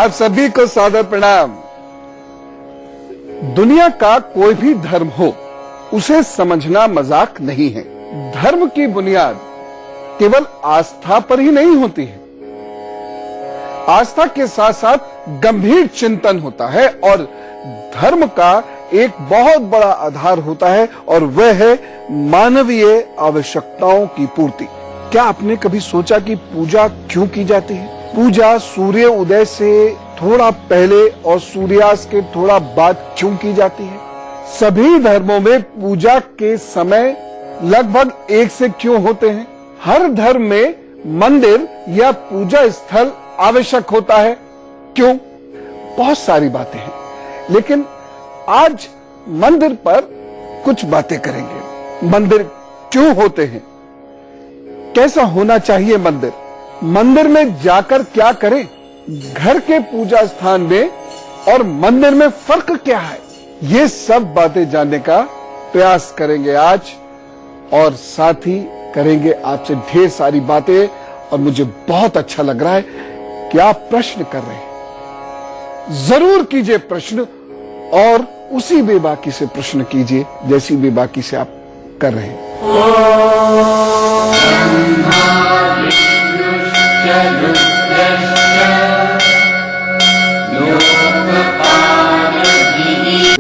आप सभी को सादर प्रणाम। दुनिया का कोई भी धर्म हो, उसे समझना मजाक नहीं है। धर्म की बुनियाद केवल आस्था पर ही नहीं होती है। आस्था के साथ साथ गंभीर चिंतन होता है और धर्म का एक बहुत बड़ा आधार होता है और वह है मानवीय आवश्यकताओं की पूर्ति। क्या आपने कभी सोचा कि पूजा क्यों की जाती है? पूजा सूर्य उदय से थोड़ा पहले और सूर्यास्त के थोड़ा बाद क्यों की जाती है? सभी धर्मों में पूजा के समय लगभग एक से क्यों होते हैं? हर धर्म में मंदिर या पूजा स्थल आवश्यक होता है, क्यों? बहुत सारी बातें हैं, लेकिन आज मंदिर पर कुछ बातें करेंगे। मंदिर क्यों होते हैं? कैसा होना चाहिए मंदिर? मंदिर में जाकर क्या करें? घर के पूजा स्थान में और मंदिर में फर्क क्या है? ये सब बातें जानने का प्रयास करेंगे आज, और साथ ही करेंगे आपसे ढेर सारी बातें। और मुझे बहुत अच्छा लग रहा है कि आप प्रश्न कर रहे हैं। जरूर कीजिए प्रश्न, और उसी बेबाकी से प्रश्न कीजिए जैसी बेबाकी से आप कर रहे हैं।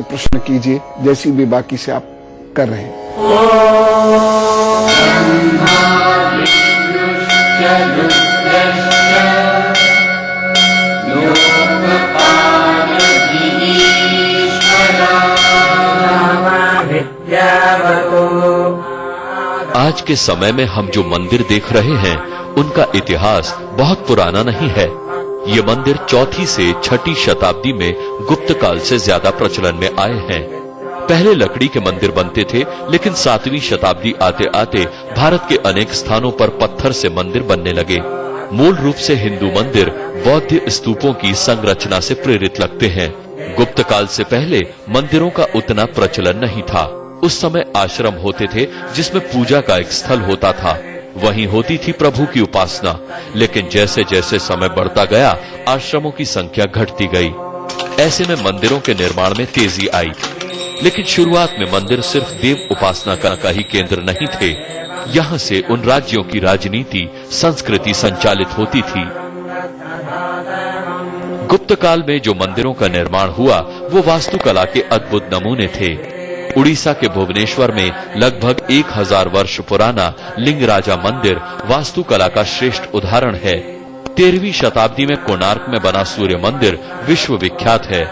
प्रश्न कीजिए जैसी बेबाकी से आप कर रहे हैं। आज के समय में हम जो मंदिर देख रहे हैं, उनका इतिहास बहुत पुराना नहीं है। ये मंदिर 4वीं से 6वीं शताब्दी में गुप्त काल से ज्यादा प्रचलन में आए हैं। पहले लकड़ी के मंदिर बनते थे, लेकिन 7वीं शताब्दी आते आते भारत के अनेक स्थानों पर पत्थर से मंदिर बनने लगे। मूल रूप से हिंदू मंदिर बौद्ध स्तूपों की संरचना से प्रेरित लगते हैं। गुप्त काल से पहले मंदिरों का उतना प्रचलन नहीं था। उस समय आश्रम होते थे जिसमें पूजा का एक स्थल होता था, वहीं होती थी प्रभु की उपासना। लेकिन जैसे जैसे समय बढ़ता गया, आश्रमों की संख्या घटती गई। ऐसे में मंदिरों के निर्माण में तेजी आई। लेकिन शुरुआत में मंदिर सिर्फ देव उपासना का ही केंद्र नहीं थे। यहाँ से उन राज्यों की राजनीति, संस्कृति संचालित होती थी। गुप्त काल में जो मंदिरों का निर्माण हुआ, वो वास्तुकला के अद्भुत नमूने थे। उड़ीसा के भुवनेश्वर में लगभग 1000 वर्ष पुराना लिंगराजा मंदिर वास्तुकला का श्रेष्ठ उदाहरण है। 13वीं शताब्दी में कोणार्क में बना सूर्य मंदिर विश्व विख्यात है।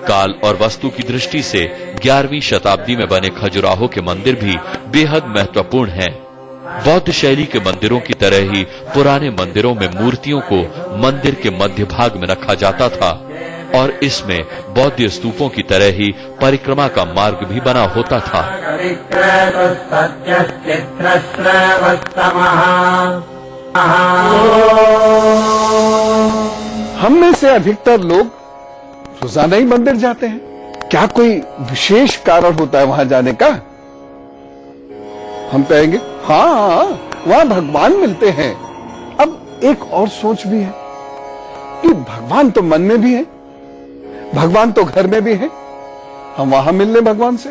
काल और वस्तु की दृष्टि से 11वीं शताब्दी में बने खजुराहो के मंदिर भी बेहद महत्वपूर्ण हैं। बौद्ध शैली के मंदिरों की तरह ही पुराने मंदिरों में मूर्तियों को मंदिर के मध्य भाग में रखा जाता था, और इसमें बौद्ध स्तूपों की तरह ही परिक्रमा का मार्ग भी बना होता था। हम में से अधिकतर लोग रोजाना ही मंदिर जाते हैं। क्या कोई विशेष कारण होता है वहां जाने का? हम कहेंगे हाँ, वहां भगवान मिलते हैं। अब एक और सोच भी है कि भगवान तो मन में भी है, भगवान तो घर में भी है, हम वहां मिल लें भगवान से।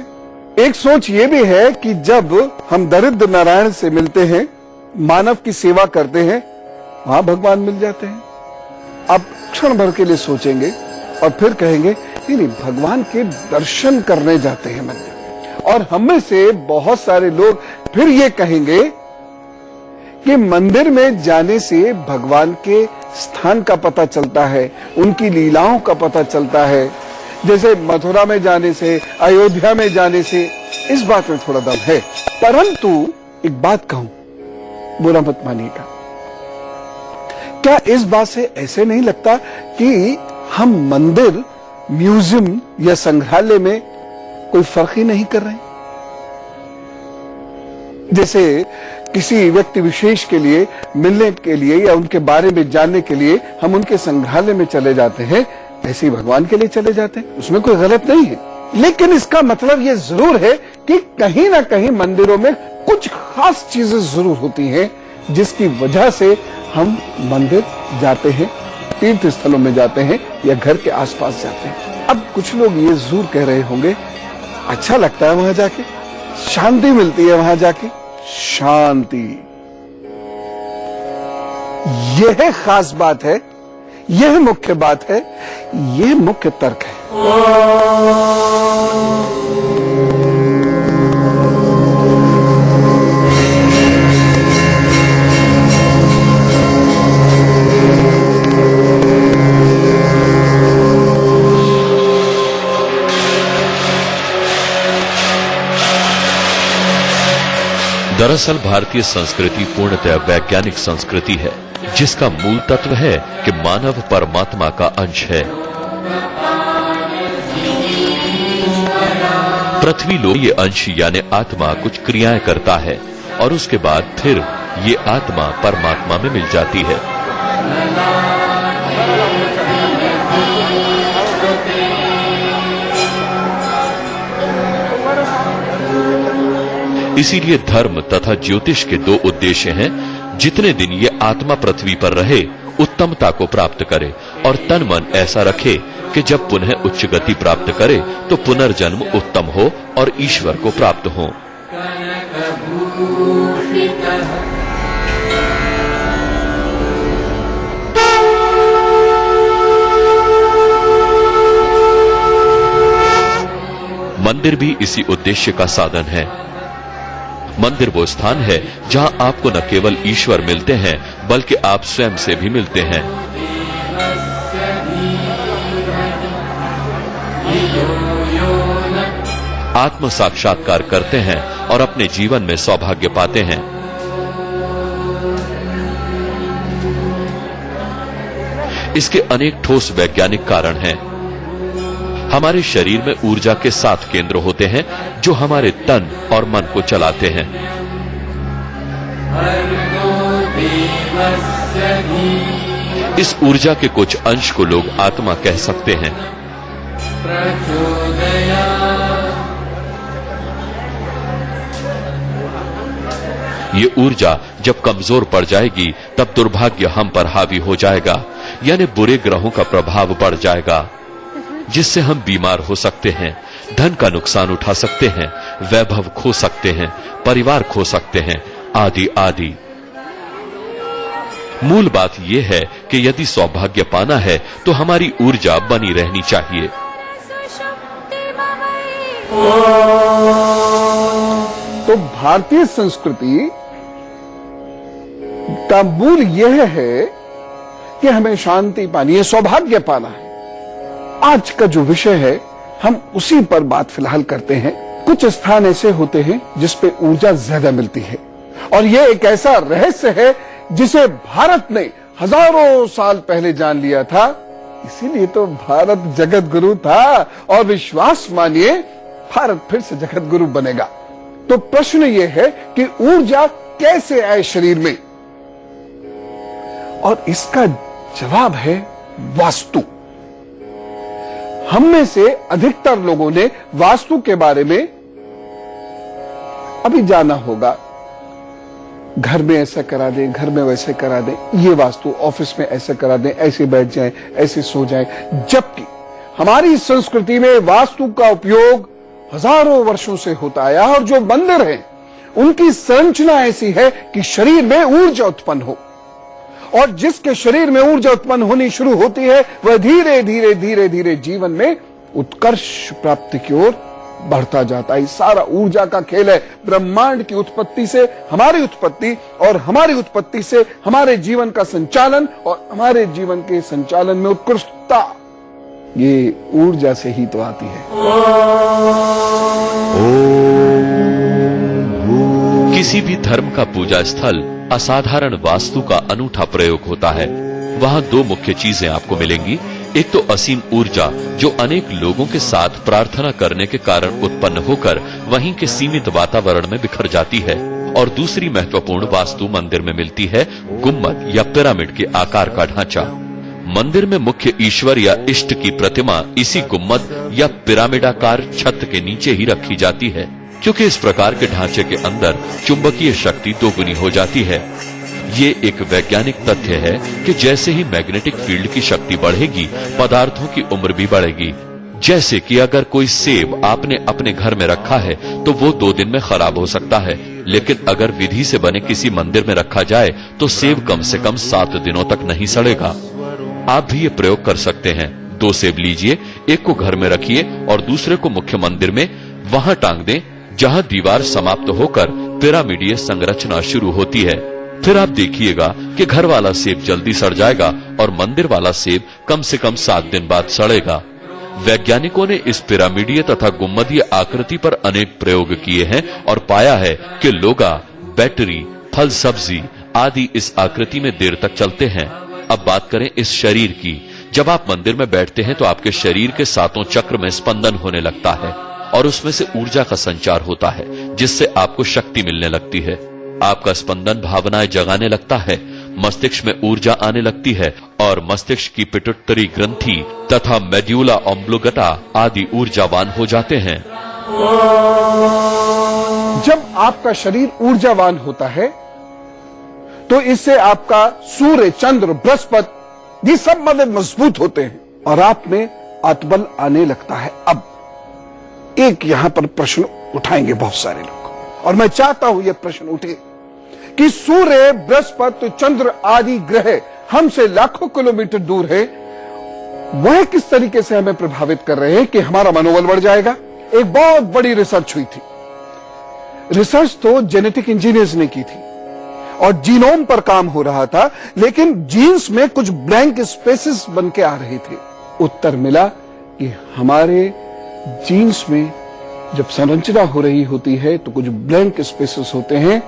एक सोच ये भी है कि जब हम दरिद्र नारायण से मिलते हैं, मानव की सेवा करते हैं, वहां भगवान मिल जाते हैं। आप क्षण भर के लिए सोचेंगे और फिर कहेंगे नहीं, भगवान के दर्शन करने जाते हैं मंदिर। और हम में से बहुत सारे लोग फिर ये कहेंगे कि मंदिर में जाने से भगवान के स्थान का पता चलता है, उनकी लीलाओं का पता चलता है। जैसे मथुरा में जाने से, अयोध्या में जाने से, इस बात में थोड़ा दम है। परंतु एक बात कहूं, बुरा मत मानिएगा, क्या इस बात से ऐसे नहीं लगता कि हम मंदिर, म्यूजियम या संग्रहालय में कोई फर्क ही नहीं कर रहे? जैसे किसी व्यक्ति विशेष के लिए मिलने के लिए या उनके बारे में जानने के लिए हम उनके संग्रहालय में चले जाते हैं, ऐसे ही भगवान के लिए चले जाते हैं। उसमें कोई गलत नहीं है, लेकिन इसका मतलब यह जरूर है कि कहीं ना कहीं मंदिरों में कुछ खास चीजें जरूर होती हैं जिसकी वजह से हम मंदिर जाते हैं तीर्थ स्थलों में जाते हैं या घर के आसपास जाते हैं। अब कुछ लोग ये जरूर कह रहे होंगे, अच्छा लगता है वहां जाके, शांति मिलती है वहां जाके। शांति, यह खास बात है, यह मुख्य बात है, यह मुख्य तर्क है। दरअसल भारतीय संस्कृति पूर्णतः वैज्ञानिक संस्कृति है, जिसका मूल तत्व है कि मानव परमात्मा का अंश है। पृथ्वी लोक ये अंश यानी आत्मा कुछ क्रियाएं करता है और उसके बाद फिर ये आत्मा परमात्मा में मिल जाती है। इसीलिए धर्म तथा ज्योतिष के दो उद्देश्य हैं। जितने दिन ये आत्मा पृथ्वी पर रहे, उत्तमता को प्राप्त करे और तन मन ऐसा रखे कि जब पुनः उच्च गति प्राप्त करे तो पुनर्जन्म उत्तम हो और ईश्वर को प्राप्त हो। मंदिर भी इसी उद्देश्य का साधन है। मंदिर वो स्थान है जहां आपको न केवल ईश्वर मिलते हैं बल्कि आप स्वयं से भी मिलते हैं। आत्म साक्षात्कार करते हैं और अपने जीवन में सौभाग्य पाते हैं। इसके अनेक ठोस वैज्ञानिक कारण हैं। हमारे शरीर में ऊर्जा के 7 केंद्र होते हैं जो हमारे तन और मन को चलाते हैं। इस ऊर्जा के कुछ अंश को लोग आत्मा कह सकते हैं। ये ऊर्जा जब कमजोर पड़ जाएगी तब दुर्भाग्य हम पर हावी हो जाएगा, यानी बुरे ग्रहों का प्रभाव बढ़ जाएगा, जिससे हम बीमार हो सकते हैं, धन का नुकसान उठा सकते हैं, वैभव खो सकते हैं, परिवार खो सकते हैं, आदि आदि। मूल बात यह है कि यदि सौभाग्य पाना है तो हमारी ऊर्जा बनी रहनी चाहिए। तो भारतीय संस्कृति का मूल यह है कि हमें शांति पानी है, सौभाग्य पाना है। आज का जो विषय है हम उसी पर बात फिलहाल करते हैं। कुछ स्थान ऐसे होते हैं जिसपे ऊर्जा ज्यादा मिलती है और यह एक ऐसा रहस्य है जिसे भारत ने हजारों साल पहले जान लिया था। इसीलिए तो भारत जगत गुरु था और विश्वास मानिए भारत फिर से जगत गुरु बनेगा। तो प्रश्न यह है कि ऊर्जा कैसे आए शरीर में, और इसका जवाब है वास्तु। हम में से अधिकतर लोगों ने वास्तु के बारे में अभी जाना होगा। घर में ऐसा करा दें, घर में वैसे करा दें, ये वास्तु, ऑफिस में ऐसे करा दें, ऐसे बैठ जाएं, ऐसे सो जाएं। जबकि हमारी संस्कृति में वास्तु का उपयोग हजारों वर्षों से होता आया और जो मंदिर हैं उनकी संरचना ऐसी है कि शरीर में ऊर्जा उत्पन्न हो, और जिसके शरीर में ऊर्जा उत्पन्न होनी शुरू होती है वह धीरे धीरे धीरे धीरे जीवन में उत्कर्ष प्राप्ति की ओर बढ़ता जाता है। सारा ऊर्जा का खेल है। ब्रह्मांड की उत्पत्ति से हमारी उत्पत्ति और हमारी उत्पत्ति से हमारे जीवन का संचालन और हमारे जीवन के संचालन में उत्कृष्टता, ये ऊर्जा से ही तो आती है। किसी भी धर्म का पूजा स्थल असाधारण वास्तु का अनूठा प्रयोग होता है। वहाँ 2 मुख्य चीजें आपको मिलेंगी। एक तो असीम ऊर्जा जो अनेक लोगों के साथ प्रार्थना करने के कारण उत्पन्न होकर वहीं के सीमित वातावरण में बिखर जाती है, और दूसरी महत्वपूर्ण वास्तु मंदिर में मिलती है, गुम्बद या पिरामिड के आकार का ढांचा। मंदिर में मुख्य ईश्वर या इष्ट की प्रतिमा इसी गुम्बद या पिरामिडाकार छत के नीचे ही रखी जाती है, क्योंकि इस प्रकार के ढांचे के अंदर चुंबकीय शक्ति दोगुनी हो जाती है। ये एक वैज्ञानिक तथ्य है कि जैसे ही मैग्नेटिक फील्ड की शक्ति बढ़ेगी, पदार्थों की उम्र भी बढ़ेगी। जैसे कि अगर कोई सेब आपने अपने घर में रखा है तो वो 2 दिन में खराब हो सकता है, लेकिन अगर विधि से बने किसी मंदिर में रखा जाए तो सेब कम से कम 7 दिनों तक नहीं सड़ेगा। आप भी ये प्रयोग कर सकते हैं। 2 सेब लीजिए, एक को घर में रखिए और दूसरे को मुख्य मंदिर में वहां टांग दें जहां दीवार समाप्त होकर पिरामिडीय संरचना शुरू होती है। फिर आप देखिएगा कि घर वाला सेब जल्दी सड़ जाएगा और मंदिर वाला सेब कम से कम 7 दिन बाद सड़ेगा। वैज्ञानिकों ने इस पिरामिडीय तथा गुम्बदीय आकृति पर अनेक प्रयोग किए हैं और पाया है कि लोगा, बैटरी, फल सब्जी आदि इस आकृति में देर तक चलते हैं। अब बात करें इस शरीर की। जब आप मंदिर में बैठते हैं तो आपके शरीर के 7 चक्र में स्पंदन होने लगता है और उसमें से ऊर्जा का संचार होता है, जिससे आपको शक्ति मिलने लगती है। आपका स्पंदन भावनाएं जगाने लगता है, मस्तिष्क में ऊर्जा आने लगती है और मस्तिष्क की पिट्यूटरी ग्रंथि तथा मेड्यूला ऑब्लिंगेटा आदि ऊर्जावान हो जाते हैं। जब आपका शरीर ऊर्जावान होता है तो इससे आपका सूर्य, चंद्र, बृहस्पति ये सब मजबूत होते हैं और आप में आत्मबल आने लगता है। अब एक यहां पर प्रश्न उठाएंगे बहुत सारे लोग और मैं चाहता हूं यह प्रश्न उठे कि सूर्य, बृहस्पति, चंद्र आदि ग्रह हमसे लाखों किलोमीटर दूर है, वह किस तरीके से हमें प्रभावित कर रहे हैं कि हमारा मनोबल बढ़ जाएगा। एक बहुत बड़ी रिसर्च हुई थी। रिसर्च तो जेनेटिक इंजीनियर्स ने की थी और जीनोम पर काम हो रहा था, लेकिन जीन्स में कुछ ब्लैंक स्पेसेस बन के आ रहे थे। उत्तर मिला कि हमारे जीन्स में जब संरचना हो रही होती है तो कुछ ब्लैंक स्पेसेस होते हैं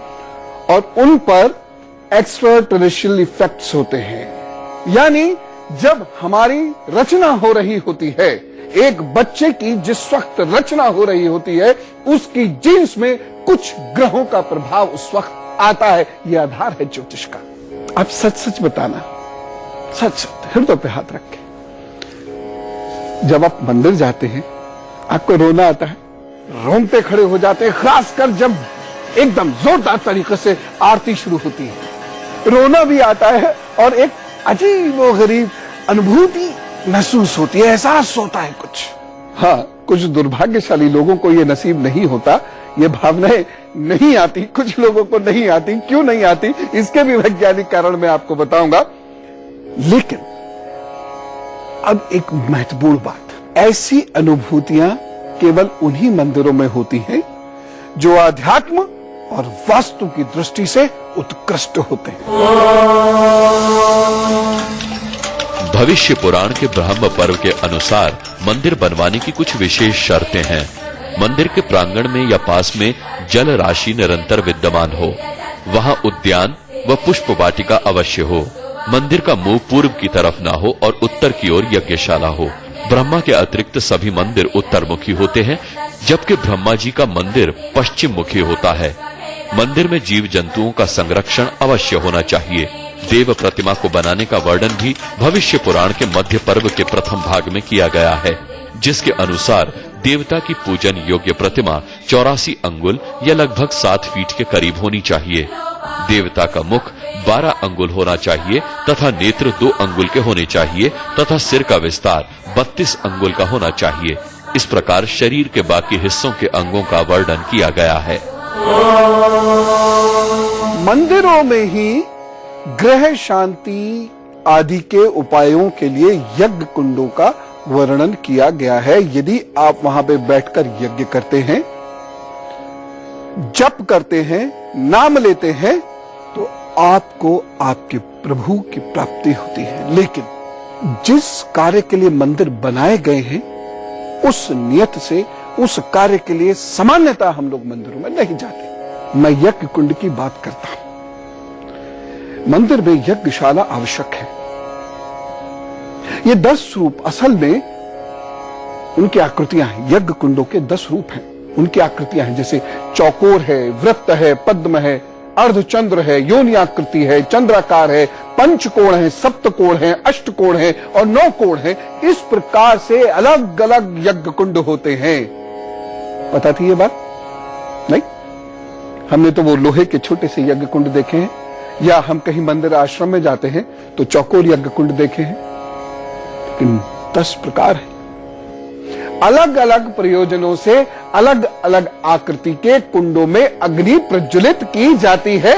और उन पर एक्स्ट्रा टेरेस्ट्रियल इफेक्ट्स होते हैं। यानी जब हमारी रचना हो रही होती है, एक बच्चे की जिस वक्त रचना हो रही होती है, उसकी जीन्स में कुछ ग्रहों का प्रभाव उस वक्त आता है। यह आधार है ज्योतिष का। आप सच सच बताना, सच सच हृदय पे हाथ रख के, जब आप मंदिर जाते हैं आपको रोना आता है, रोंगटे खड़े हो जाते हैं, खासकर जब एकदम जोरदार तरीके से आरती शुरू होती है, रोना भी आता है और एक अजीब व गरीब अनुभूति महसूस होती है, एहसास होता है कुछ। हाँ, कुछ दुर्भाग्यशाली लोगों को यह नसीब नहीं होता, ये भावनाएं नहीं आती, कुछ लोगों को नहीं आती। क्यों नहीं आती, इसके भी वैज्ञानिक कारण मैं आपको बताऊंगा। लेकिन अब एक महत्वपूर्ण बात, ऐसी अनुभूतियां केवल उन्हीं मंदिरों में होती हैं जो आध्यात्म और वास्तु की दृष्टि से उत्कृष्ट होते हैं। भविष्य पुराण के ब्रह्म पर्व के अनुसार मंदिर बनवाने की कुछ विशेष शर्तें हैं। मंदिर के प्रांगण में या पास में जल राशि निरंतर विद्यमान हो, वहां उद्यान व पुष्प वाटिका अवश्य हो, मंदिर का मुंह पूर्व की तरफ न हो और उत्तर की ओर यज्ञशाला हो। ब्रह्मा के अतिरिक्त सभी मंदिर उत्तरमुखी होते हैं, जबकि ब्रह्मा जी का मंदिर पश्चिम मुखी होता है। मंदिर में जीव जंतुओं का संरक्षण अवश्य होना चाहिए। देव प्रतिमा को बनाने का वर्णन भी भविष्य पुराण के मध्य पर्व के प्रथम भाग में किया गया है, जिसके अनुसार देवता की पूजन योग्य प्रतिमा 84 अंगुल या लगभग 7 फीट के करीब होनी चाहिए। देवता का मुख 12 अंगुल होना चाहिए तथा नेत्र 2 अंगुल के होने चाहिए तथा सिर का विस्तार 32 अंगुल का होना चाहिए। इस प्रकार शरीर के बाकी हिस्सों के अंगों का वर्णन किया गया है। मंदिरों में ही ग्रह शांति आदि के उपायों के लिए यज्ञ कुंडों का वर्णन किया गया है। यदि आप वहां पे बैठकर यज्ञ करते हैं, जप करते हैं, नाम लेते हैं, तो आपको आपके प्रभु की प्राप्ति होती है। लेकिन जिस कार्य के लिए मंदिर बनाए गए हैं, उस नियत से उस कार्य के लिए सामान्यतः हम लोग मंदिरों में नहीं जाते। मैं यज्ञ कुंड की बात करता हूं। मंदिर में यज्ञशाला आवश्यक है। ये 10 रूप असल में उनकी आकृतियां हैं। यज्ञ कुंडों के 10 रूप हैं, उनकी आकृतियां हैं। जैसे चौकोर है, वृत्त है, पद्म है, अर्धचंद्र है, योनि आकृति है, चंद्राकार है, पंचकोण है, सप्तकोण है, अष्टकोण है और 9 कोण है। इस प्रकार से अलग अलग यज्ञ कुंड होते हैं। पता थी ये बात? नहीं, हमने तो वो लोहे के छोटे से यज्ञ कुंड देखे हैं। या हम कहीं मंदिर आश्रम में जाते हैं तो चौकोर यज्ञ कुंड देखे हैं, लेकिन 10 प्रकार है। अलग अलग प्रयोजनों से अलग अलग आकृति के कुंडों में अग्नि प्रज्वलित की जाती है।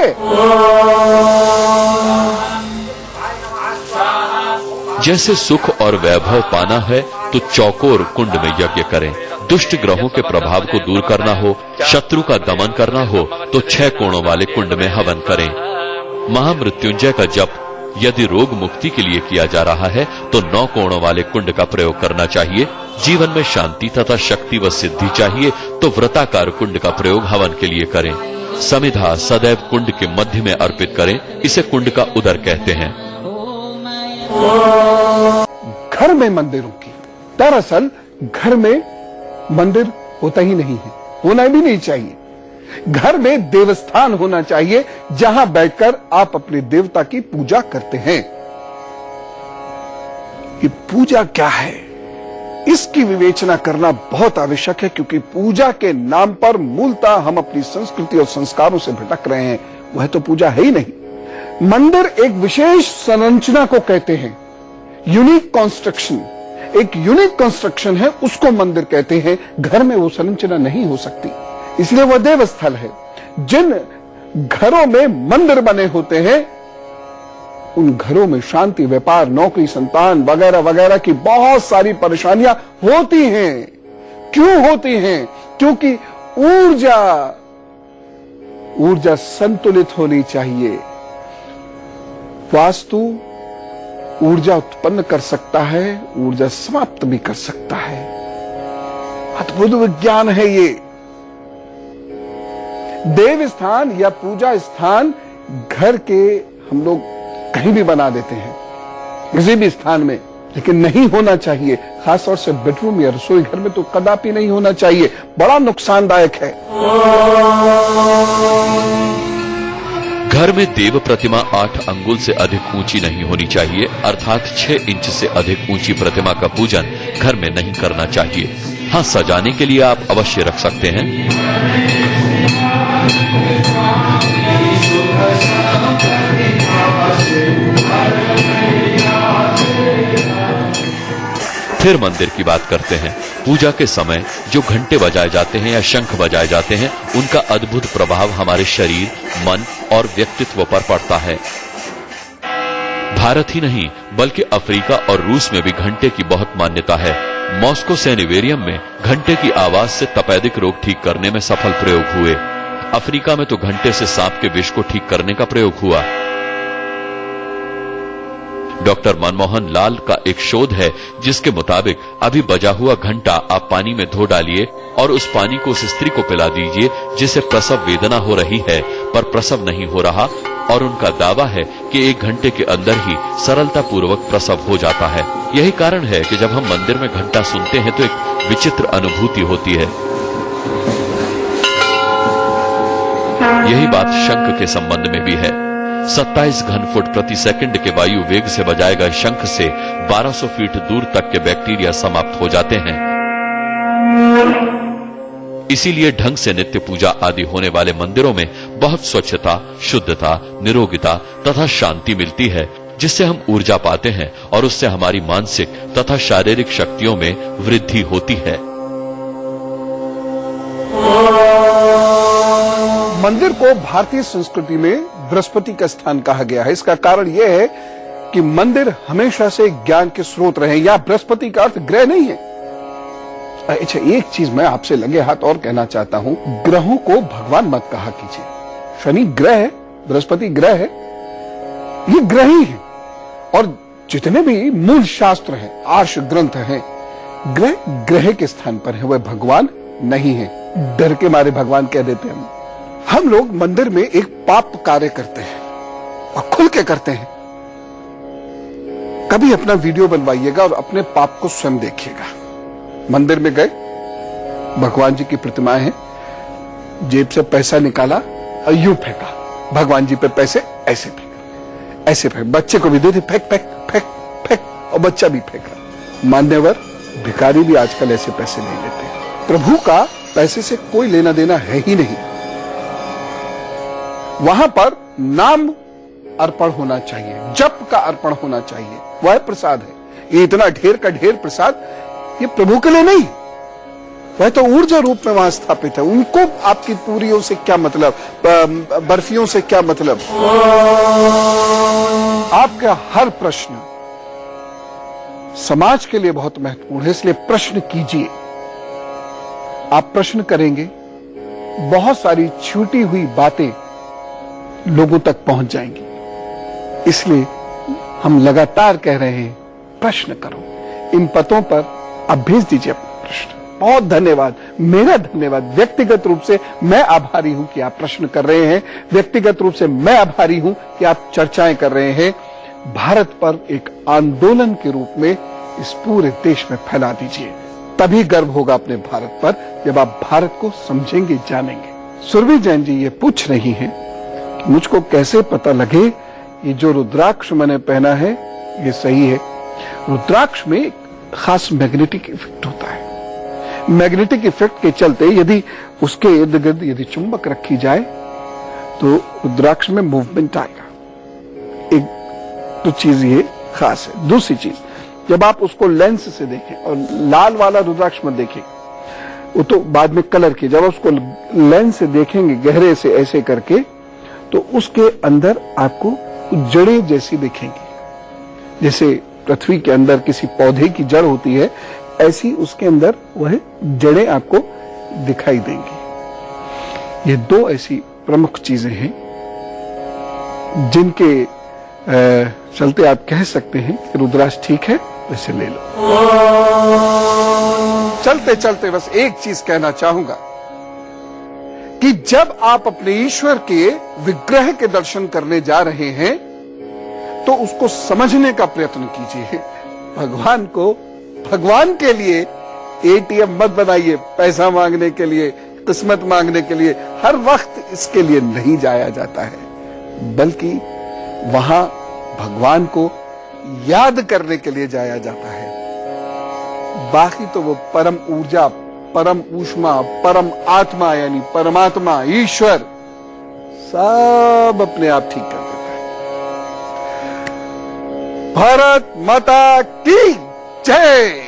जैसे सुख और वैभव पाना है तो चौकोर कुंड में यज्ञ करें। दुष्ट ग्रहों के प्रभाव को दूर करना हो, शत्रु का दमन करना हो तो 6 कोणों वाले कुंड में हवन करें। महामृत्युंजय का जप यदि रोग मुक्ति के लिए किया जा रहा है तो 9 कोणों वाले कुंड का प्रयोग करना चाहिए। जीवन में शांति तथा शक्ति व सिद्धि चाहिए तो व्रताकार कुंड का प्रयोग हवन के लिए करें। समिधा सदैव कुंड के मध्य में अर्पित करें, इसे कुंड का उदर कहते हैं। घर में मंदिरों की, दरअसल घर में मंदिर होता ही नहीं है, होना भी नहीं चाहिए। घर में देवस्थान होना चाहिए जहां बैठकर आप अपने देवता की पूजा करते हैं। ये पूजा क्या है, इसकी विवेचना करना बहुत आवश्यक है, क्योंकि पूजा के नाम पर मूलतः हम अपनी संस्कृति और संस्कारों से भटक रहे हैं। वह तो पूजा है ही नहीं। मंदिर एक विशेष संरचना को कहते हैं, यूनिक कंस्ट्रक्शन। एक यूनिक कंस्ट्रक्शन है, उसको मंदिर कहते हैं। घर में वो संरचना नहीं हो सकती, इसलिए वह देवस्थल है। जिन घरों में मंदिर बने होते हैं उन घरों में शांति, व्यापार, नौकरी, संतान वगैरह वगैरह की बहुत सारी परेशानियां होती हैं। क्यों होती हैं? क्योंकि ऊर्जा संतुलित होनी चाहिए। वास्तु ऊर्जा उत्पन्न कर सकता है, ऊर्जा समाप्त भी कर सकता है। अद्भुत विज्ञान है ये। देव स्थान या पूजा स्थान घर के हम लोग कहीं भी बना देते हैं, किसी भी स्थान में, लेकिन नहीं होना चाहिए। खासतौर से बेडरूम या रसोई घर में तो कदापि नहीं होना चाहिए, बड़ा नुकसानदायक है। घर में देव प्रतिमा 8 अंगुल से अधिक ऊंची नहीं होनी चाहिए, अर्थात 6 इंच से अधिक ऊंची प्रतिमा का पूजन घर में नहीं करना चाहिए। हाँ, सजाने के लिए आप अवश्य रख सकते हैं। फिर मंदिर की बात करते हैं। पूजा के समय जो घंटे बजाए जाते हैं या शंख बजाए जाते हैं, उनका अद्भुत प्रभाव हमारे शरीर, मन और व्यक्तित्व पर पड़ता है। भारत ही नहीं बल्कि अफ्रीका और रूस में भी घंटे की बहुत मान्यता है। मॉस्को सैनिवेरियम में घंटे की आवाज से तपेदिक रोग ठीक करने में सफल प्रयोग हुए। अफ्रीका में तो घंटे से सांप के विष को ठीक करने का प्रयोग हुआ। डॉक्टर मनमोहन लाल का एक शोध है जिसके मुताबिक अभी बजा हुआ घंटा आप पानी में धो डालिए और उस पानी को उस स्त्री को पिला दीजिए जिसे प्रसव वेदना हो रही है पर प्रसव नहीं हो रहा, और उनका दावा है कि 1 घंटे के अंदर ही सरलता पूर्वक प्रसव हो जाता है। यही कारण है कि जब हम मंदिर में घंटा सुनते हैं तो एक विचित्र अनुभूति होती है। यही बात शंख के संबंध में भी है। 27 घन फुट प्रति सेकंड के वायु वेग से बजाए गए शंख से 1200 फीट दूर तक के बैक्टीरिया समाप्त हो जाते हैं। इसीलिए ढंग से नित्य पूजा आदि होने वाले मंदिरों में बहुत स्वच्छता, शुद्धता, निरोगिता तथा शांति मिलती है, जिससे हम ऊर्जा पाते हैं और उससे हमारी मानसिक तथा शारीरिक शक्तियों में वृद्धि होती है। मंदिर को भारतीय संस्कृति में बृहस्पति का स्थान कहा गया है। इसका कारण यह है कि मंदिर हमेशा से ज्ञान के स्रोत रहे। या बृहस्पति का अर्थ ग्रह नहीं है। अच्छा, एक चीज मैं आपसे लगे हाथ और कहना चाहता हूं, ग्रहों को भगवान मत कहा कीजिए। शनि ग्रह है, बृहस्पति ग्रह है, ये ग्रह ही है। और जितने भी मूल शास्त्र हैं, आर्ष ग्रंथ हैं, ग्रह ग्रह के स्थान पर है, वह भगवान नहीं है। डर के मारे भगवान कह देते हैं। हम लोग मंदिर में एक पाप कार्य करते हैं और खुल के करते हैं। कभी अपना वीडियो बनवाइएगा और अपने पाप को स्वयं देखिएगा। मंदिर में गए, भगवान जी की प्रतिमाएं हैं, जेब से पैसा निकाला और यूं फेंका, भगवान जी पे पैसे ऐसे फेंक, ऐसे फेंक, बच्चे को भी दे दे, फेंक फेंक फेंक फेंक, और बच्चा भी फेंक रहा। मान्यवर भिखारी भी आजकल ऐसे पैसे नहीं लेते। प्रभु का पैसे से कोई लेना देना है ही नहीं। वहां पर नाम अर्पण होना चाहिए, जप का अर्पण होना चाहिए। वह प्रसाद है। ये इतना ढेर का ढेर प्रसाद ये प्रभु के लिए नहीं, वह तो ऊर्जा रूप में वहां स्थापित है। उनको आपकी पूरियों से क्या मतलब, बर्फियों से क्या मतलब। आपका हर प्रश्न समाज के लिए बहुत महत्वपूर्ण है, इसलिए प्रश्न कीजिए। आप प्रश्न करेंगे, बहुत सारी छूटी हुई बातें लोगों तक पहुंच जाएंगी। इसलिए हम लगातार कह रहे हैं, प्रश्न करो। इन पतों पर आप भेज दीजिए अपने प्रश्न। बहुत धन्यवाद, मेरा धन्यवाद। व्यक्तिगत रूप से मैं आभारी हूं कि आप प्रश्न कर रहे हैं। व्यक्तिगत रूप से मैं आभारी हूं कि आप चर्चाएं कर रहे हैं। भारत पर एक आंदोलन के रूप में इस पूरे देश में फैला दीजिए। तभी गर्व होगा अपने भारत पर, जब आप भारत को समझेंगे, जानेंगे। सुरभि जैन जी ये पूछ रही हैं कि मुझको कैसे पता लगे ये जो रुद्राक्ष मैंने पहना है ये सही है। रुद्राक्ष में एक खास मैग्नेटिक इफेक्ट होता है। मैग्नेटिक इफेक्ट के चलते यदि उसके इर्द गिर्द यदि चुंबक रखी जाए तो रुद्राक्ष में मूवमेंट आएगा। एक तो चीज ये खास है। दूसरी चीज, जब आप उसको लेंस से देखें, और लाल वाला रुद्राक्ष मत देखें, वो तो बाद में कलर की, जब उसको लेंस से देखेंगे गहरे से ऐसे करके, तो उसके अंदर आपको जड़ें जैसी दिखेंगी। जैसे पृथ्वी के अंदर किसी पौधे की जड़ होती है, ऐसी उसके अंदर वह जड़ें आपको दिखाई देंगी। ये दो ऐसी प्रमुख चीजें हैं जिनके चलते आप कह सकते हैं कि रुद्राक्ष ठीक है, वैसे ले लो। चलते चलते बस एक चीज कहना चाहूंगा कि जब आप अपने ईश्वर के विग्रह के दर्शन करने जा रहे हैं तो उसको समझने का प्रयत्न कीजिए। भगवान को, भगवान के लिए एटीएम मत बनाइए पैसा मांगने के लिए, किस्मत मांगने के लिए। हर वक्त इसके लिए नहीं जाया जाता है, बल्कि वहां भगवान को याद करने के लिए जाया जाता है। बाकी तो वो परम ऊर्जा, परम ऊष्मा, परम आत्मा यानी परमात्मा, ईश्वर सब अपने आप ठीक कर देता है। भारत माता की जय।